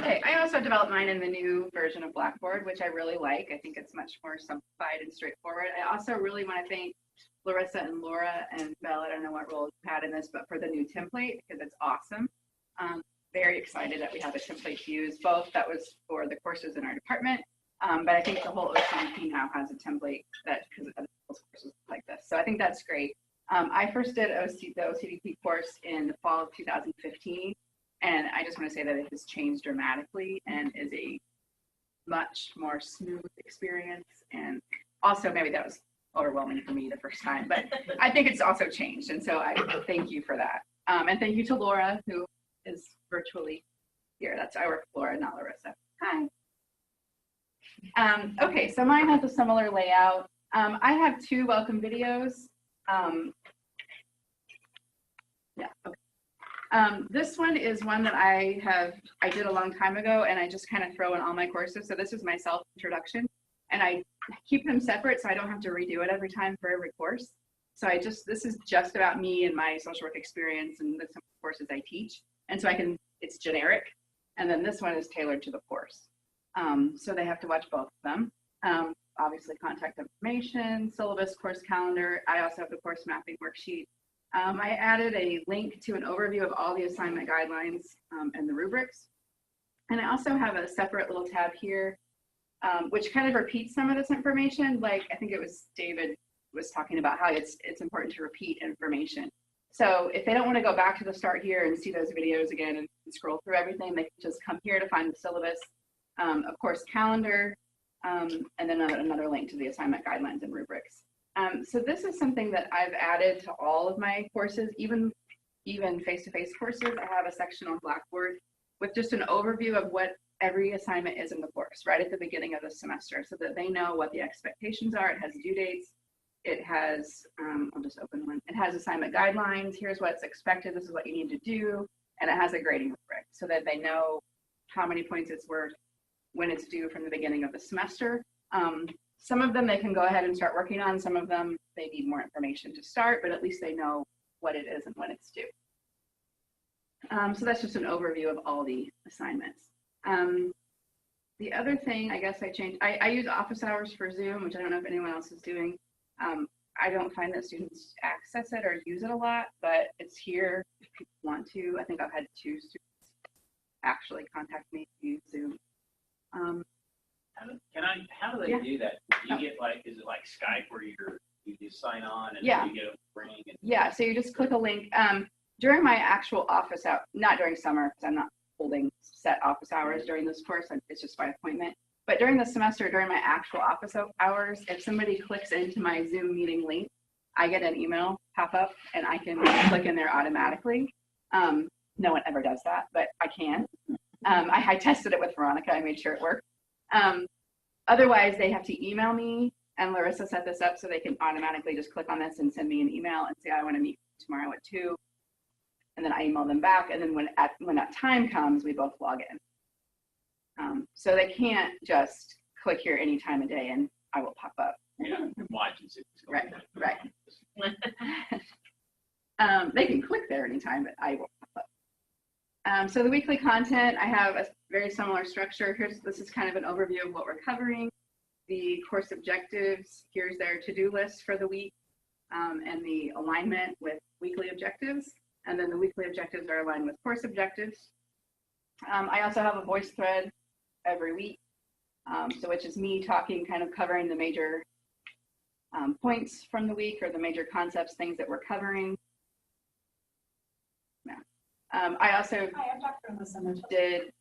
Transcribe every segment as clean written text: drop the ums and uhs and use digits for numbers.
Okay, I also developed mine in the new version of Blackboard, which I really like. I think it's much more simplified and straightforward. I also really want to thank Larissa and Laura and Belle, I don't know what role you had in this, but for the new template, because it's awesome. Very excited that we have a template to use, both that was for the courses in our department, but I think the whole OCDP now has a template that, because of courses like this. So I think that's great. I first did the OCDP course in the fall of 2015, and I just want to say that it has changed dramatically and is a much more smooth experience. And also maybe that was overwhelming for me the first time, but I think it's also changed. And so I thank you for that. And thank you to Laura, who is virtually here. I work with Laura, not Larissa. Hi. Okay, so mine has a similar layout. I have 2 welcome videos. Yeah, okay. This one is one that I did a long time ago, and I just kind of throw in all my courses. So this is my self-introduction, and I keep them separate so I don't have to redo it every time for every course. So this is just about me and my social work experience and some courses I teach. And so it's generic. And then this one is tailored to the course. So they have to watch both of them. Obviously contact information, syllabus, course calendar. I also have the course mapping worksheet. I added a link to an overview of all the assignment guidelines and the rubrics. And I also have a separate little tab here, which kind of repeats some of this information. Like I think it was David was talking about how it's important to repeat information. So if they don't want to go back to the start here and see those videos again and scroll through everything, they can just come here to find the syllabus, of course, calendar, and then another link to the assignment guidelines and rubrics. So this is something that I've added to all of my courses, even face-to-face courses. I have a section on Blackboard with just an overview of what every assignment is in the course right at the beginning of the semester so that they know what the expectations are. It has due dates. It has, I'll just open one. It has assignment guidelines. Here's what's expected. This is what you need to do. And it has a grading rubric so that they know how many points it's worth when it's due from the beginning of the semester. Some of them they can go ahead and start working on. Some of them they need more information to start, but at least they know what it is and when it's due. So that's just an overview of all the assignments. The other thing I guess I changed, I use office hours for Zoom, which I don't know if anyone else is doing. I don't find that students access it or use it a lot, but it's here if people want to. I think I've had 2 students actually contact me to use Zoom. How do they do that? Do you get is it like Skype where you just sign on and you get a ring? And yeah, so you just click a link. During my actual office hour, not during summer because I'm not holding set office hours during this course, it's just by appointment. But during the semester, during my actual office hours, if somebody clicks into my Zoom meeting link, I get an email pop up and I can click in there automatically. No one ever does that, but I can. I tested it with Veronica. I made sure it worked. Otherwise, they have to email me, and Larissa set this up so they can automatically just click on this and send me an email and say, I want to meet tomorrow at 2. And then I email them back. And then when that time comes, we both log in. So they can't just click here any time of day and I will pop up. Yeah, watch and see what's going on. Right. They can click there anytime, but I will pop up. So the weekly content, I have a very similar structure. This is kind of an overview of what we're covering. The course objectives, here's their to-do list for the week, and the alignment with weekly objectives. And then the weekly objectives are aligned with course objectives. I also have a voice thread every week, which is me talking, kind of covering the major points from the week or the major concepts, things that we're covering. Yeah. I also did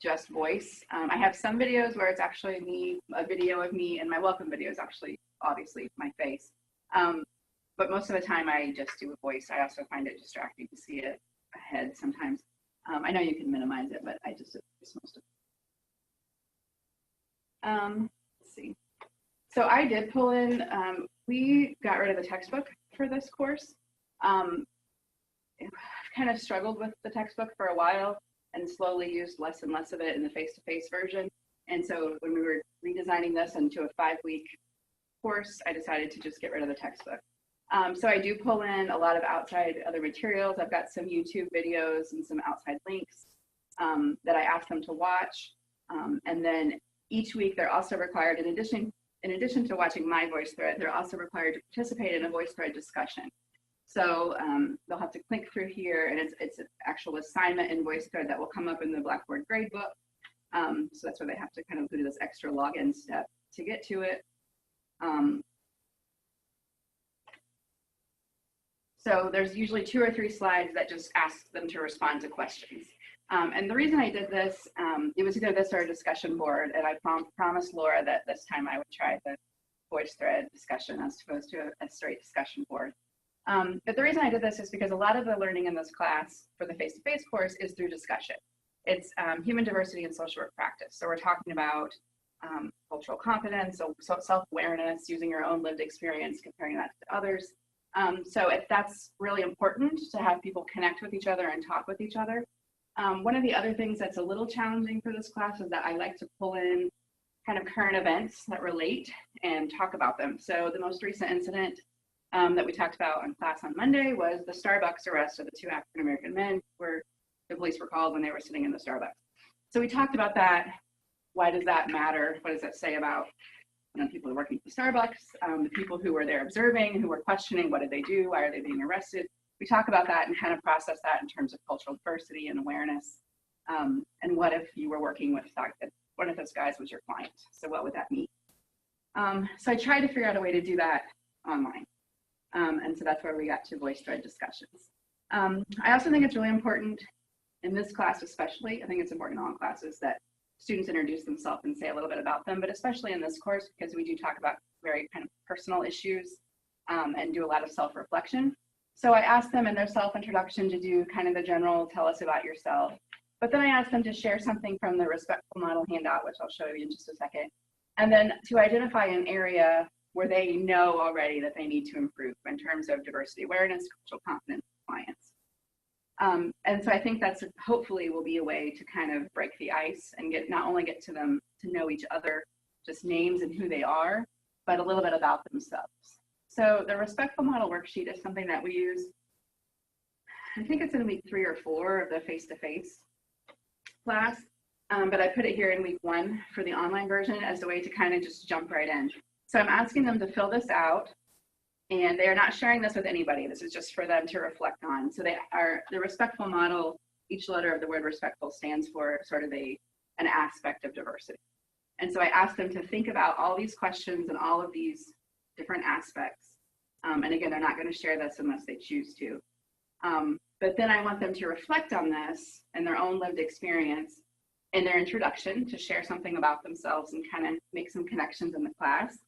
just voice. I have some videos where it's actually me, a video of me, and my welcome video is actually obviously my face. But most of the time I just do a voice. I also find it distracting to see it ahead sometimes. I know you can minimize it, but I just do most of it. Let's see. So I did pull in, we got rid of the textbook for this course. I've kind of struggled with the textbook for a while and slowly used less and less of it in the face-to-face version. And so when we were redesigning this into a 5-week course, I decided to just get rid of the textbook. So I do pull in a lot of outside other materials. I've got some YouTube videos and some outside links. that I ask them to watch. And then each week they're also required, in addition to watching my voice thread, they're also required to participate in a voice thread discussion. So they'll have to click through here, and it's an actual assignment in voice thread that will come up in the Blackboard gradebook. So that's where they have to kind of do this extra login step to get to it. So there's usually 2 or 3 slides that just ask them to respond to questions. And the reason I did this, it was either this or a discussion board, and I promised Laura that this time I would try the voice thread discussion as opposed to a straight discussion board. But the reason I did this is because a lot of the learning in this class for the face-to-face course is through discussion. It's human diversity and social work practice. So we're talking about cultural competence, so self-awareness, using your own lived experience, comparing that to others. So that's really important to have people connect with each other and talk with each other. One of the other things that's a little challenging for this class is that I like to pull in kind of current events that relate and talk about them. So the most recent incident that we talked about in class on Monday was the Starbucks arrest of the 2 African-American men where the police were called when they were sitting in the Starbucks. So we talked about that. Why does that matter? What does that say about people working at Starbucks, the people who were there observing, who were questioning, what did they do? Why are they being arrested? We talk about that and kind of process that in terms of cultural diversity and awareness. And what if you were working with one of those guys was your client? So what would that mean? So I tried to figure out a way to do that online. And so that's where we got to voice thread discussions. I also think it's really important in this class, especially, I think it's important in all classes that students introduce themselves and say a little bit about them, but especially in this course, because we do talk about very kind of personal issues and do a lot of self-reflection. So I asked them in their self-introduction to do kind of the general, tell us about yourself. But then I asked them to share something from the Respectful Model handout, which I'll show you in just a second. And then to identify an area where they know already that they need to improve in terms of diversity awareness, cultural competence, compliance. And so I think that's hopefully will be a way to kind of break the ice and not only get to them to know each other, just names and who they are, but a little bit about themselves. So the Respectful Model worksheet is something that we use, I think it's in week 3 or 4 of the face-to-face class, but I put it here in week 1 for the online version as a way to kind of just jump right in. So I'm asking them to fill this out, and they are not sharing this with anybody. This is just for them to reflect on. So the Respectful Model, each letter of the word respectful stands for sort of an aspect of diversity. And so I asked them to think about all these questions and all of these different aspects. And again, they're not going to share this unless they choose to. But then I want them to reflect on this and their own lived experience in their introduction to share something about themselves and kind of make some connections in the class.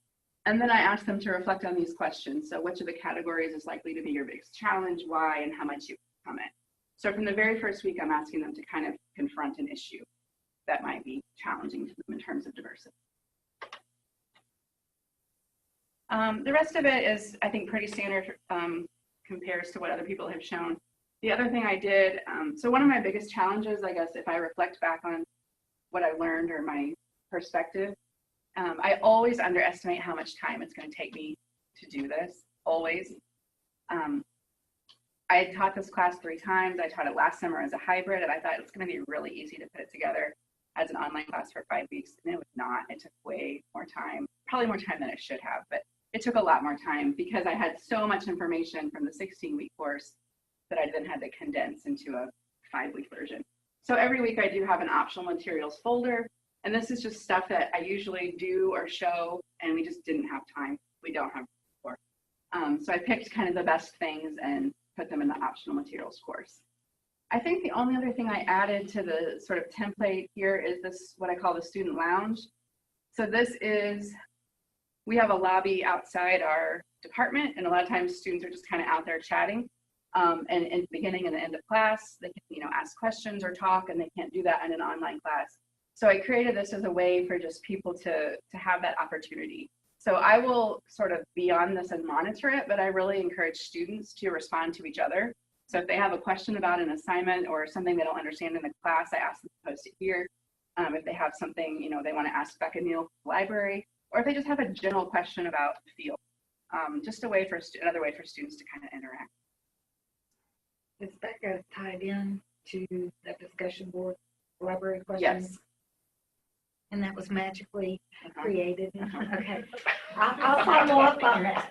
And then I asked them to reflect on these questions. So which of the categories is likely to be your biggest challenge, why, and how much you overcome it. So from the very first week, I'm asking them to kind of confront an issue that might be challenging to them in terms of diversity. The rest of it is, I think, pretty standard compares to what other people have shown. The other thing I did, so one of my biggest challenges, I guess, if I reflect back on what I learned or my perspective, I always underestimate how much time it's going to take me to do this, always. I had taught this class 3 times. I taught it last summer as a hybrid, and I thought it's going to be really easy to put it together as an online class for 5 weeks, and it was not. It took way more time, probably more time than it should have, but it took a lot more time because I had so much information from the 16-week course that I then had to condense into a 5-week version. So every week I do have an optional materials folder, and this is just stuff that I usually do or show, and we just didn't have time. We don't have before. So I picked kind of the best things and put them in the optional materials course. I think the only other thing I added to the sort of template here is this, what I call the student lounge. So this is, we have a lobby outside our department, and a lot of times students are just kind of out there chatting. And in the beginning and the end of class, they can, ask questions or talk, and they can't do that in an online class. So I created this as a way for just people to have that opportunity. So I will sort of be on this and monitor it, but I really encourage students to respond to each other. So if they have a question about an assignment or something they don't understand in the class, I ask them to post it here. If they have something, they want to ask Becca Neal from the library, or if they just have a general question about the field, just another way for students to kind of interact. Is Becca tied in to the discussion board? library question? Yes. And that was magically Uh-huh. created? Uh-huh. Okay. I'll follow up on that.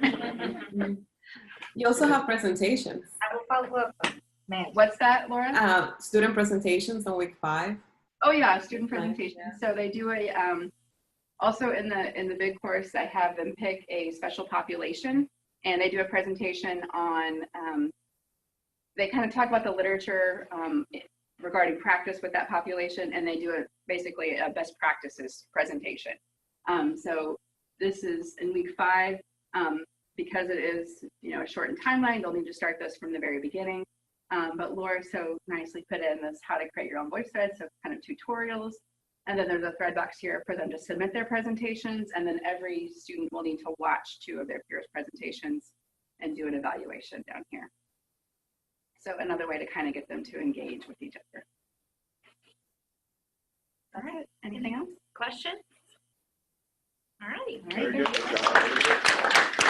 You also have presentations. I will follow up on Matt. What's that, Laura? Student presentations on week 5. Oh yeah, student Nice. presentation. So they do a also in the big course, I have them pick a special population, and they do a presentation on. They kind of talk about the literature regarding practice with that population, and they do basically a best practices presentation. So this is in week 5. Because it is, a shortened timeline, they'll need to start this from the very beginning. But Laura so nicely put in this how to create your own voice thread, so kind of tutorials. And then there's a thread box here for them to submit their presentations. And then every student will need to watch 2 of their peers' presentations and do an evaluation down here. So another way to kind of get them to engage with each other. All right, anything else? Question? All right. Very good.